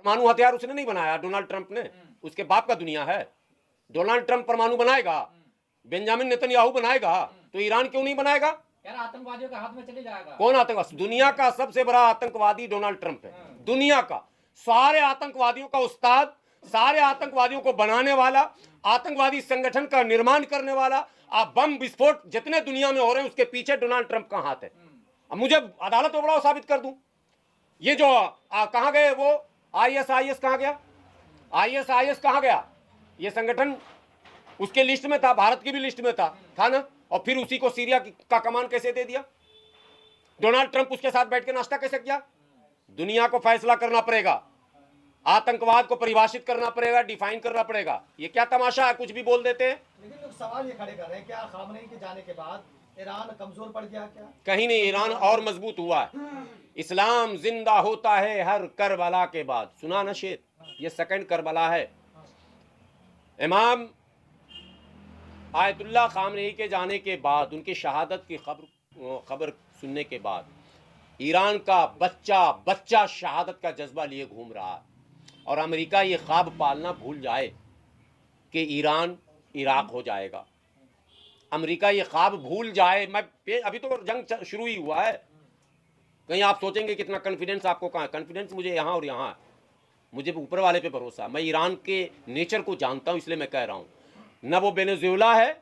परमाणु हथियार उसने नहीं बनाया, डोनाल्ड ट्रंप ने, उसके बाप का दुनिया है। डोनाल्ड ट्रंप परमाणु बनाएगा, बेंजामिन नेतन्याहू बनाएगा, तो ईरान क्यों नहीं बनाएगा? यार आतंकवादियों के हाथ में चले जाएगा। कौन आतंकवादी? दुनिया का सबसे बड़ा आतंकवादी डोनाल्ड ट्रंप है, दुनिया का सारे आतंकवादियों का उस्ताद, सारे आतंकवादियों को बनाने वाला, आतंकवादी संगठन का निर्माण करने वाला। आप बम विस्फोट जितने दुनिया में हो रहे हैं उसके पीछे डोनाल्ड ट्रंप का हाथ है। अब मुझे अदालत में बड़ा साबित कर दूं, ये जो कहां गए वो आईएसआईएस कहां गया? आईएसआईएस कहां गया? ये संगठन उसके लिस्ट में था, भारत की भी लिस्ट में था ना। और फिर उसी को सीरिया का कमान कैसे दे दिया? डोनाल्ड ट्रंप उसके साथ बैठ के नाश्ता कैसे किया? दुनिया को फैसला करना पड़ेगा, आतंकवाद को परिभाषित करना पड़ेगा, डिफाइन करना पड़ेगा। ये क्या तमाशा है, कुछ भी बोल देते हैं। लेकिन लोग सवाल ये खड़े कर रहे हैं, क्या खामनेई के जाने के बाद ईरान कमजोर पड़ गया क्या? कहीं नहीं, ईरान और मजबूत हुआ है। इस्लाम जिंदा होता है हर करबला के बाद। सुना ना शेर, ये सेकंड करबला है। इमाम आयतुल्लाह खामनेई के जाने के बाद, उनकी शहादत की खबर सुनने के बाद ईरान का बच्चा बच्चा शहादत का जज्बा लिए घूम रहा है। और अमेरिका ये ख्वाब पालना भूल जाए कि ईरान इराक हो जाएगा। अमेरिका ये ख्वाब भूल जाए। अभी तो जंग शुरू ही हुआ है। कहीं आप सोचेंगे कितना कॉन्फिडेंस आपको कहाँ है? कॉन्फिडेंस मुझे यहाँ और यहाँ है, मुझे ऊपर वाले पे भरोसा है। मैं ईरान के नेचर को जानता हूँ, इसलिए मैं कह रहा हूँ। न वो वेनेजुएला है,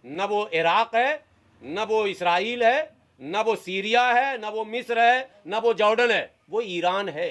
न वो इराक है, न वो इसराइल है, न वो सीरिया है, न वो मिस्र है, न वो जॉर्डन है, वो ईरान है।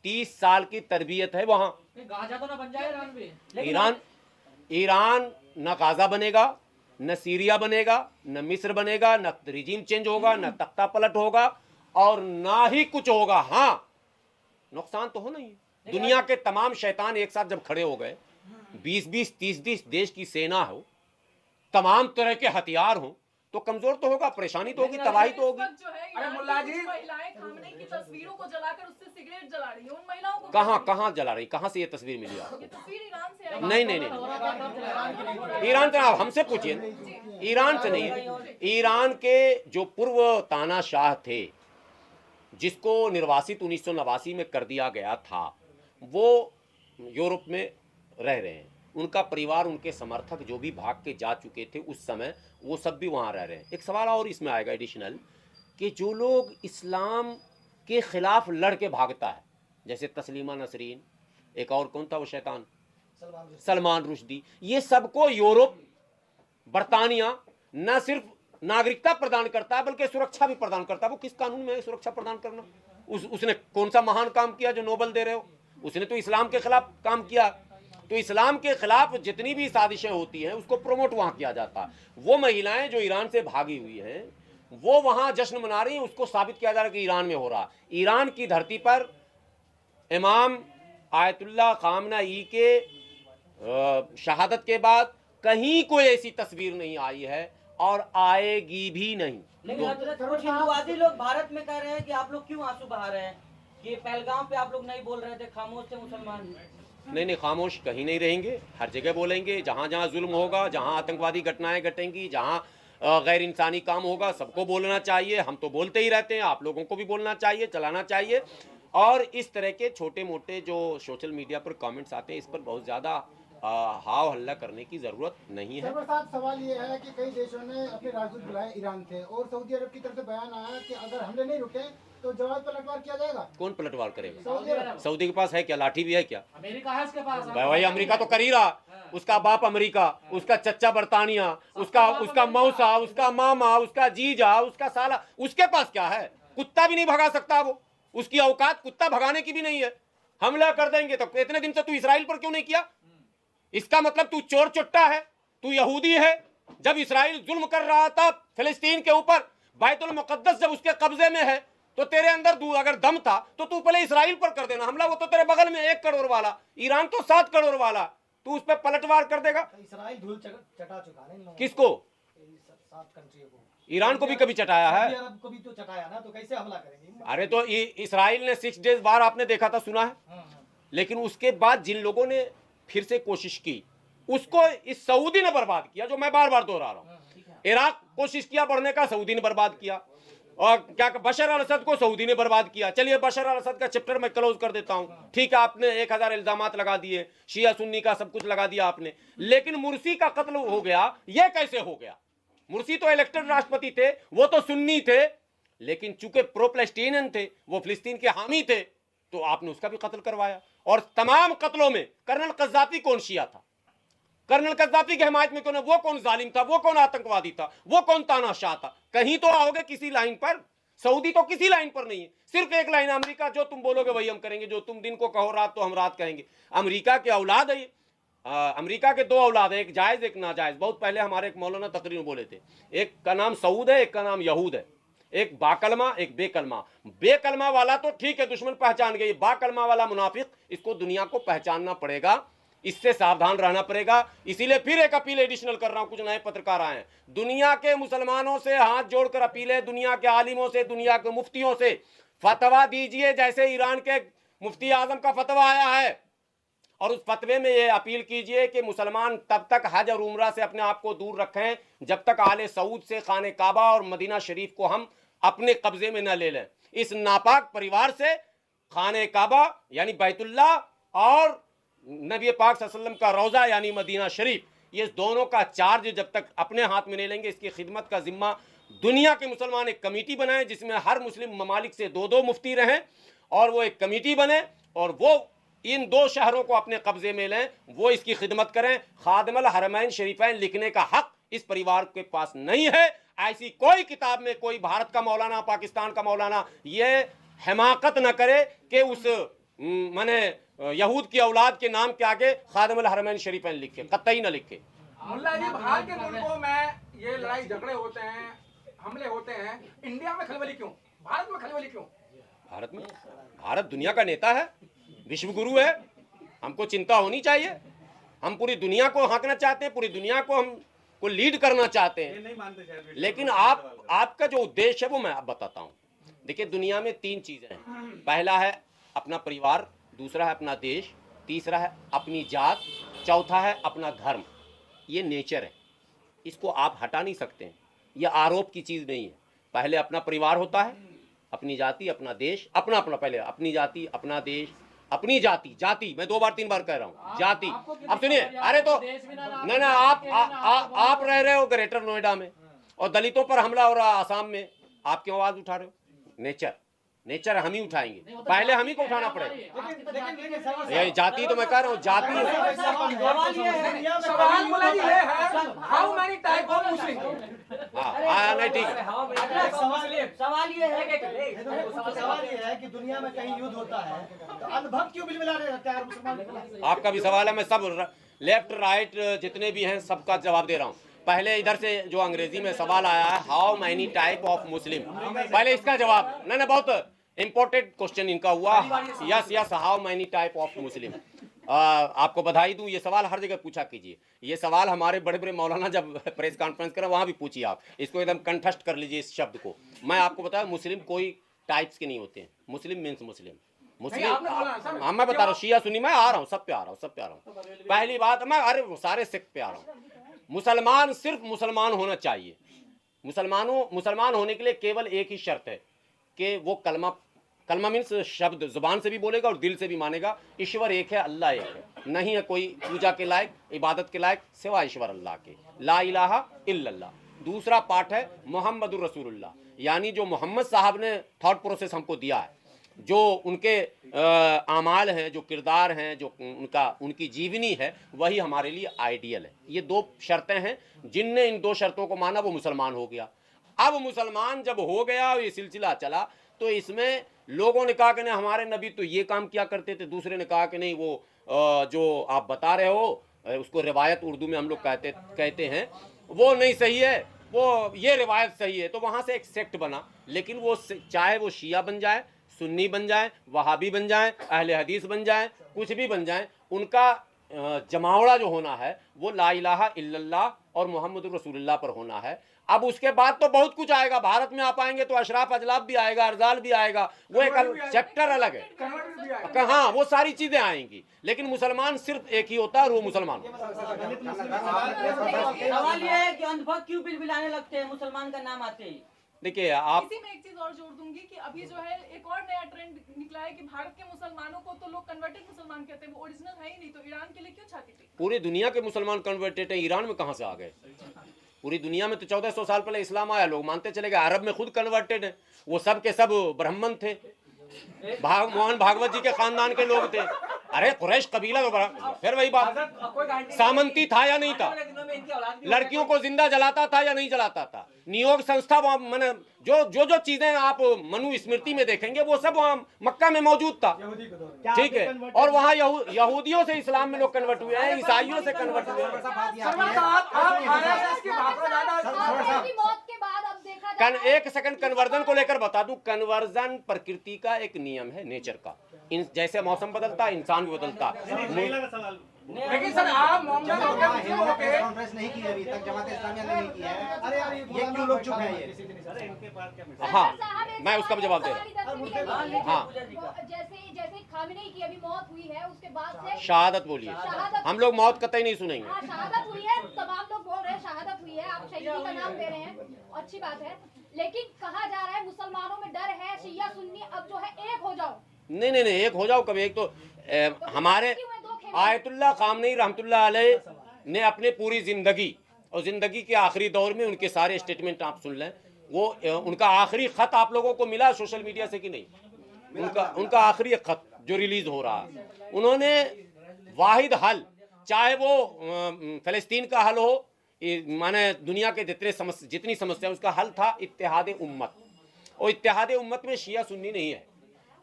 30 साल की तरबियत है वहां। गाजा तो ना बन जाए ईरान भी। ईरान न गाजा बनेगा, न सीरिया बनेगा, न मिस्र बनेगा, न रिजीम चेंज होगा, न तख्ता पलट होगा, और ना ही कुछ होगा। हाँ, नुकसान तो हो नहीं। दुनिया के तमाम शैतान एक साथ जब खड़े हो गए, 20-20, 30-30 देश की सेना हो, तमाम तरह के हथियार हो, तो कमजोर तो होगा, परेशानी तो होगी, तबाही तो होगी। अरे मुल्ला जी, महिलाएं खामनेई की तस्वीरों को जलाकर उससे सिगरेट जला रही हैं, उन महिलाओं को कहाँ जला रही? कहाँ से ये तस्वीर मिली आपको? ये तस्वीर ईरान से आई। नहीं, ईरान से आप हमसे पूछिए, ईरान से नहीं। ईरान के जो पूर्व तानाशाह थे, जिसको निर्वासित 1989 में कर दिया गया था, वो यूरोप में रह रहे हैं। उनका परिवार, उनके समर्थक जो भी भाग के जा चुके थे उस समय, वो सब भी वहाँ रह रहे हैं। एक सवाल और इसमें आएगा एडिशनल, कि जो लोग इस्लाम के खिलाफ लड़ के भागता है, जैसे तस्लीमा नसरीन, एक और कौन था वो शैतान, सलमान रुश्दी, ये सबको यूरोप, बरतानिया न सिर्फ नागरिकता प्रदान करता है बल्कि सुरक्षा भी प्रदान करता है। वो किस कानून में है सुरक्षा प्रदान करना? उसने कौन सा महान काम किया जो नोबल दे रहे हो? उसने तो इस्लाम के खिलाफ काम किया। तो इस्लाम के खिलाफ जितनी भी साजिशें होती हैं उसको प्रमोट वहां किया जाता है। वो महिलाएं जो ईरान से भागी हुई हैं, वो वहां जश्न मना रही हैं, उसको साबित किया जा रहा है कि ईरान में हो रहा। ईरान की धरती पर इमाम आयतुल्लाह खामनेई के शहादत के बाद कहीं कोई ऐसी तस्वीर नहीं आई है और आएगी भी नहीं। लेकिन कुछ हिंदुवादी लोग भारत में कह रहे हैं कि आप लोग क्यों आंसू बहा रहे हैं, कि पहलगाम पे आप लोग नहीं बोल रहे थे, खामोश थे मुसलमान। नहीं, खामोश कहीं नहीं रहेंगे, हर जगह बोलेंगे। जहाँ जहाँ जुल्म होगा, जहाँ आतंकवादी घटनाएं घटेंगी, जहाँ गैर इंसानी काम होगा, सबको बोलना चाहिए। हम तो बोलते ही रहते हैं, आप लोगों को भी बोलना चाहिए, चलाना चाहिए। और इस तरह के छोटे मोटे जो सोशल मीडिया पर कमेंट्स आते हैं, इस पर बहुत ज़्यादा हाव हल्ला करने की ज़रूरत नहीं है। सवाल ये है कि कई देशों ने अपने राजदूत बुलाए ईरान थे, और सऊदी अरब की तरफ से बयान आया कि अगर हमले नहीं रुके तो जवाब पलटवार किया जाएगा। कौन पलटवार करेगा? सऊदी के पास है क्या? लाठी भी है क्या? अमेरिका है उसके पास। भाई अमेरिका तो कर ही रहा। उसका बाप अमेरिका, उसका चच्चा बरतानिया, उसका मौसा, उसका मामा, उसका जीजा, उसका साला, उसके पास क्या है? कुत्ता भी नहीं भगा सकता वो। उसकी औकात कुत्ता भगाने की भी नहीं है। हमला कर देंगे तो इतने दिन से तू इसराइल पर क्यों नहीं किया? इसका मतलब तू चोर चुट्टा है, तू यहूदी है। जब इसराइल जुल्म कर रहा था फिलिस्तीन के ऊपर, बैतुल मुकद्दस जब उसके कब्जे में है, तो तेरे अंदर अगर दम था तो तू पहले इसराइल पर कर देना हमला। वो तो तेरे बगल में 1 करोड़ वाला, ईरान तो 7 करोड़ वाला, तू उस पर पलटवार कर देगा? इसराइल धूल चटा चुका है। किसको? 7 कंट्री को। ईरान को भी कभी चटाया है? अरब को भी तो चटाया ना, तो कैसे हमला करेंगे? अरे तो इसराइल ने 6 डेज वार आपने देखा था, सुना है? लेकिन उसके बाद जिन लोगों ने फिर से कोशिश की, उसको इस सऊदी ने बर्बाद किया, जो मैं बार बार दोहरा रहा हूं। इराक कोशिश किया बढ़ने का, सऊदी ने बर्बाद किया। और क्या बशर अल असद को सऊदी ने बर्बाद किया। चलिए बशर अल असद का चैप्टर मैं क्लोज कर देता हूं, ठीक है, आपने 1000 इल्जामात लगा दिए, शिया सुन्नी का सब कुछ लगा दिया आपने, लेकिन मुर्सी का कत्ल हो गया, यह कैसे हो गया? मुर्सी तो इलेक्टेड राष्ट्रपति थे, वो तो सुन्नी थे, लेकिन चूंकि प्रो पैलेस्टीनियन थे, वो फिलिस्तीन के हामी थे, तो आपने उसका भी कत्ल करवाया। और तमाम कत्लों में कर्नल कज़्ज़ाफ़ी कौन शिया था? कर्नल कज़्ज़ाफ़ी की हिमायत में कौन है? वो कौन जालिम था? वो कौन आतंकवादी था? वो कौन तानाशाह था? कहीं तो आओगे किसी लाइन पर। सऊदी तो किसी लाइन पर नहीं है, सिर्फ एक लाइन अमेरिका, जो तुम बोलोगे वही हम करेंगे, जो तुम दिन को कहो रात तो हम रात कहेंगे। अमेरिका के औलाद है, अमेरिका के 2 औलाद है, एक जायज एक नाजायज। बहुत पहले हमारे एक मौलाना तकरीर में बोले थे, एक का नाम सऊद है, एक का नाम यहूद है, एक बाकलमा एक बेकलमा। बेकलमा वाला तो ठीक है, दुश्मन पहचान गई, बाकलमा वाला मुनाफिक, इसको दुनिया को पहचानना पड़ेगा, इससे सावधान रहना पड़ेगा। इसीलिए फिर एक अपील एडिशनल कर रहा हूं, कुछ नए पत्रकार आए हैं, दुनिया के मुसलमानों से हाथ जोड़कर अपील है, दुनिया के आलिमों से, दुनिया के मुफ्तियों से, फतवा दीजिए जैसे ईरान के मुफ्ती आजम का फतवा आया है, और उस फतवे में ये अपील कीजिए कि मुसलमान तब तक हज और उम्रा से अपने आप को दूर रखें जब तक आले सऊद से खाने काबा और मदीना शरीफ को हम अपने कब्जे में न ले लें। इस नापाक परिवार से खाने काबा यानी बैतुल्लाह और नबी पाक सल्लल्लाहु अलैहि वसल्लम का रोज़ा यानी मदीना शरीफ, ये दोनों का चार्ज जब तक अपने हाथ में नहीं लेंगे, इसकी खिदमत का जिम्मा दुनिया के मुसलमान एक कमेटी बनाए जिसमें हर मुस्लिम ममालिक से 2-2 मुफ्ती रहें, और वो एक कमेटी बने और वो इन 2 शहरों को अपने कब्जे में लें, वो इसकी खिदमत करें। खादिमुल हरमैन शरीफैन लिखने का हक इस परिवार के पास नहीं है। ऐसी कोई किताब में कोई भारत का मौलाना, पाकिस्तान का मौलाना ये हिमाकत न करे कि उस माने यहूद की औलाद के नाम के आगे खादिमुल हरमैन शरीफैन लिखे, कतई न लिखे। मुल्ला जी, बाहर के मुल्कों में ये लड़ाई झगड़े होते हैं, हमले होते हैं, इंडिया में खलबली क्यों? भारत में खलबली क्यों? भारत दुनिया का नेता है, विश्व गुरु है, हमको चिंता होनी चाहिए। हम पूरी दुनिया को हाँकना चाहते हैं, पूरी दुनिया को हम को लीड करना चाहते हैं, लेकिन आपका जो उद्देश्य है वो मैं आप बताता हूँ। देखिए, दुनिया में 3 चीजें हैं, पहला है अपना परिवार, दूसरा है अपना देश, तीसरा है अपनी जात, चौथा है अपना धर्म। ये नेचर है, इसको आप हटा नहीं सकते हैं, ये आरोप की चीज नहीं है। पहले अपना परिवार होता है, अपनी जाति, अपना देश, अपना पहले अपनी जाति, अपना देश, अपनी जाति, जाति मैं 2 बार 3 बार कह रहा हूँ, जाति। अब सुनिए, अरे तो ना आप रह रहे हो ग्रेटर नोएडा में और दलितों पर हमला हो रहा आसाम में, आप क्यों आवाज उठा रहे हो? नेचर हम ही उठाएंगे, पहले हम ही को उठाना पड़ेगा। ये जाति तो मैं कह रहा हूँ, जाति सवाल मुल्ला जी ये है, how many type of Muslim? हाँ नहीं ठीक है। सवाल ये है कि दुनिया में कहीं युद्ध होता है तो अनुभव क्यों बिलबिला रहे रहते हैं मुसलमान? आपका भी सवाल है, मैं सब लेफ्ट राइट जितने भी हैं सबका जवाब दे रहा हूँ। पहले इधर से जो अंग्रेजी में सवाल आया है, how many type of Muslim, पहले इसका जवाब ना बहुत इंपॉर्टेंट क्वेश्चन इनका हुआ। Yes how many type of Muslim. आपको बधाई दूं, ये सवाल हर जगह पूछा कीजिए। ये सवाल हमारे बड़े बड़े मौलाना जब प्रेस कॉन्फ्रेंस करें वहां भी पूछिए, आप इसको एकदम कंठस्थ कर लीजिए इस शब्द को। मैं आपको बताया, मुस्लिम कोई टाइप्स के नहीं होते हैं, मुस्लिम मीन्स मुस्लिम। हाँ मैं बता रहा हूँ, शिया सुन्नी मैं आ रहा हूँ, सब पे आ रहा हूँ। पहली बात मैं अरे सारे सेक्ट पे आ रहा हूँ। मुसलमान सिर्फ मुसलमान होना चाहिए। मुसलमान होने के लिए केवल एक ही शर्त है कि वो कलमा मीन्स शब्द जुबान से भी बोलेगा और दिल से भी मानेगा, ईश्वर एक है, अल्लाह एक है, नहीं है कोई पूजा के लायक, इबादत के लायक सिवा ईश्वर अल्लाह के, ला इलाहा इल्लल्लाह। दूसरा पार्ट है मोहम्मदुर रसूलुल्लाह, यानी जो मोहम्मद साहब ने थॉट प्रोसेस हमको दिया है, जो उनके आमाल हैं, जो किरदार हैं, जो उनकी जीवनी है, वही हमारे लिए आइडियल है। ये 2 शर्तें हैं, जिनने इन 2 शर्तों को माना वो मुसलमान हो गया। अब मुसलमान जब हो गया, ये सिलसिला चला, तो इसमें लोगों ने कहा कि नहीं हमारे नबी तो ये काम किया करते थे, दूसरे ने कहा कि नहीं वो जो आप बता रहे हो उसको रिवायत उर्दू में हम लोग कहते हैं वो नहीं सही है, वो ये रिवायत सही है। तो वहाँ से एक सेक्ट बना, लेकिन वो चाहे वो शिया बन जाए, सुन्नी बन जाए, वहाबी बन जाए, अहले हदीस बन जाए, कुछ भी बन जाए, उनका जमावड़ा जो होना है वो ला इलाहा इल्लल्लाह और मोहम्मदुर रसूलुल्लाह पर होना है। अब उसके बाद तो बहुत कुछ आएगा, भारत में आप आएंगे तो अशराफ अजलाफ भी आएगा, अर्जाल भी आएगा, वो एक चैप्टर अलग है, हाँ वो सारी चीजें आएंगी, लेकिन मुसलमान सिर्फ एक ही होता है और वो मुसलमान। सवाल ये है कि अंधभक्त क्यों बिलबिलाने लगते हैं मुसलमान का नाम आते ही? देखिए आप इसी में एक चीज और जोड़ दूंगी कि अभी जो है एक और नया ट्रेंड निकला है कि भारत के मुसलमानों को तो लोग कन्वर्टेड मुसलमान कहते हैं, वो ओरिजिनल है ही नहीं, तो ईरान के लिए क्यों छाती पीट? पूरी दुनिया के मुसलमान कन्वर्टेड है, ईरान में कहाँ से आ गए? पूरी दुनिया में तो 1400 साल पहले इस्लाम आया, लोग मानते चले गए। अरब में खुद कन्वर्टेड है, वो सब के सब ब्राह्मण थे, मोहन भागवत जी के खानदान के लोग थे। अरे कुरैश कबीला तो फिर वही बात, सामंती था या नहीं था? लड़कियों को जिंदा जलाता था या नहीं जलाता था? नियोग संस्था मैंने जो चीजें आप मनुस्मृति में देखेंगे वो सब वहाँ मक्का में मौजूद था, ठीक है। और वहाँ यहूदियों से इस्लाम में लोग कन्वर्ट हुए हैं, ईसाइयों से कन्वर्ट हुए हैं। एक सेकंड कन्वर्जन को लेकर बता दूं, कन्वर्जन प्रकृति का एक नियम है, नेचर का। जैसे मौसम बदलता है इंसान भी बदलता है। लेकिन सर आप मोहम्मद हो गए, मुस्लिम हो गए, कॉन्फ्रेंस नहीं की अभी तक, जमात इस्लामिया ने नहीं किया है। अरे यार ये क्यों लोग चुप हैं ये? हाँ, मैं उसका भी जवाब दे रहा हूँ। हाँ, जैसे खामेनेई की अभी मौत हुई है, उसके बाद से शहादत बोलिए, हम लोग मौत कतई नहीं सुनेंगे। हाँ, शहादत हुई है, तमाम लोग बोल रहे हैं शहादत हुई है, आप शहीदी का नाम दे रहे हैं, अच्छी बात है। लेकिन कहा जा रहा है मुसलमानों में डर है, शिया सुन्नी अब जो है एक हो जाओ। नहीं, एक हो जाओ कभी। एक तो हमारे आयतुल्लाह खामनेई रहमतुल्लाह अलैह ने अपने पूरी जिंदगी और जिंदगी के आखिरी दौर में उनके सारे स्टेटमेंट आप सुन लें, वो उनका आखिरी खत आप लोगों को मिला सोशल मीडिया से कि नहीं? उनका आखिरी खत जो रिलीज हो रहा है, उन्होंने वाहिद हल, चाहे वो फलस्तीन का हल हो, माने दुनिया के जितनी समस्या, उसका हल था इत्तेहाद उम्मत। और इत्तेहाद उम्मत में शिया सुन्नी नहीं है,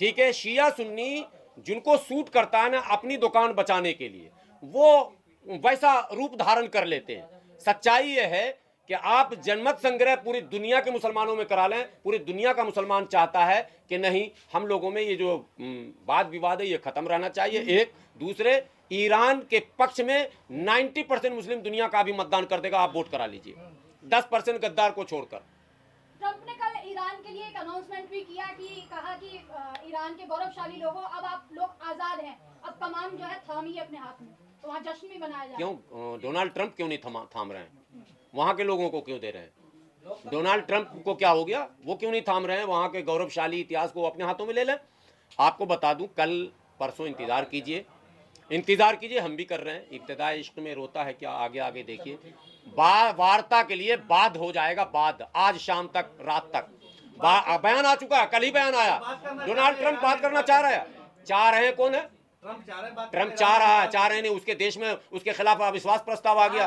ठीक है। शिया सुन्नी जिनको सूट करता है ना अपनी दुकान बचाने के लिए, वो वैसा रूप धारण कर लेते हैं। सच्चाई ये है कि आप जनमत संग्रह पूरी दुनिया के मुसलमानों में करा लें, पूरी दुनिया का मुसलमान चाहता है कि नहीं, हम लोगों में ये जो वाद विवाद है ये खत्म रहना चाहिए। एक दूसरे, ईरान के पक्ष में 90% मुस्लिम दुनिया का भी मतदान कर देगा, आप वोट करा लीजिए, 10% गद्दार को छोड़कर। ट्रंप ने कल ईरान के लिए एक अनाउंसमेंट भी किया कि कहा कि ईरान के गौरवशाली लोगों, अब आप लोग आजाद हैं, अब कमान जो है थामिए अपने हाथ में, तो वहाँ जश्न भी मनाया जाए। क्यों डोनाल्ड ट्रंप क्यों नहीं थाम रहे हैं? वहाँ के लोगों को क्यों दे रहे हैं? डोनाल्ड ट्रंप को क्या हो गया? वो क्यों नहीं थाम रहे हैं? वहाँ के गौरवशाली इतिहास को अपने हाथों में ले लें। आपको बता दूं, कल परसों इंतजार कीजिए, हम भी कर रहे हैं। इब्तिदाई इश्क में रोता है क्या, आगे देखिए। वार्ता के लिए बाद हो जाएगा, बाद आज शाम तक, रात तक बयान आ चुका है, कल ही बयान आया। डोनाल्ड ट्रंप बात करना चाह रहे हैं। कौन है? ट्रंप चाह रहे हैं, उसके देश में उसके खिलाफ अविश्वास प्रस्ताव आ गया।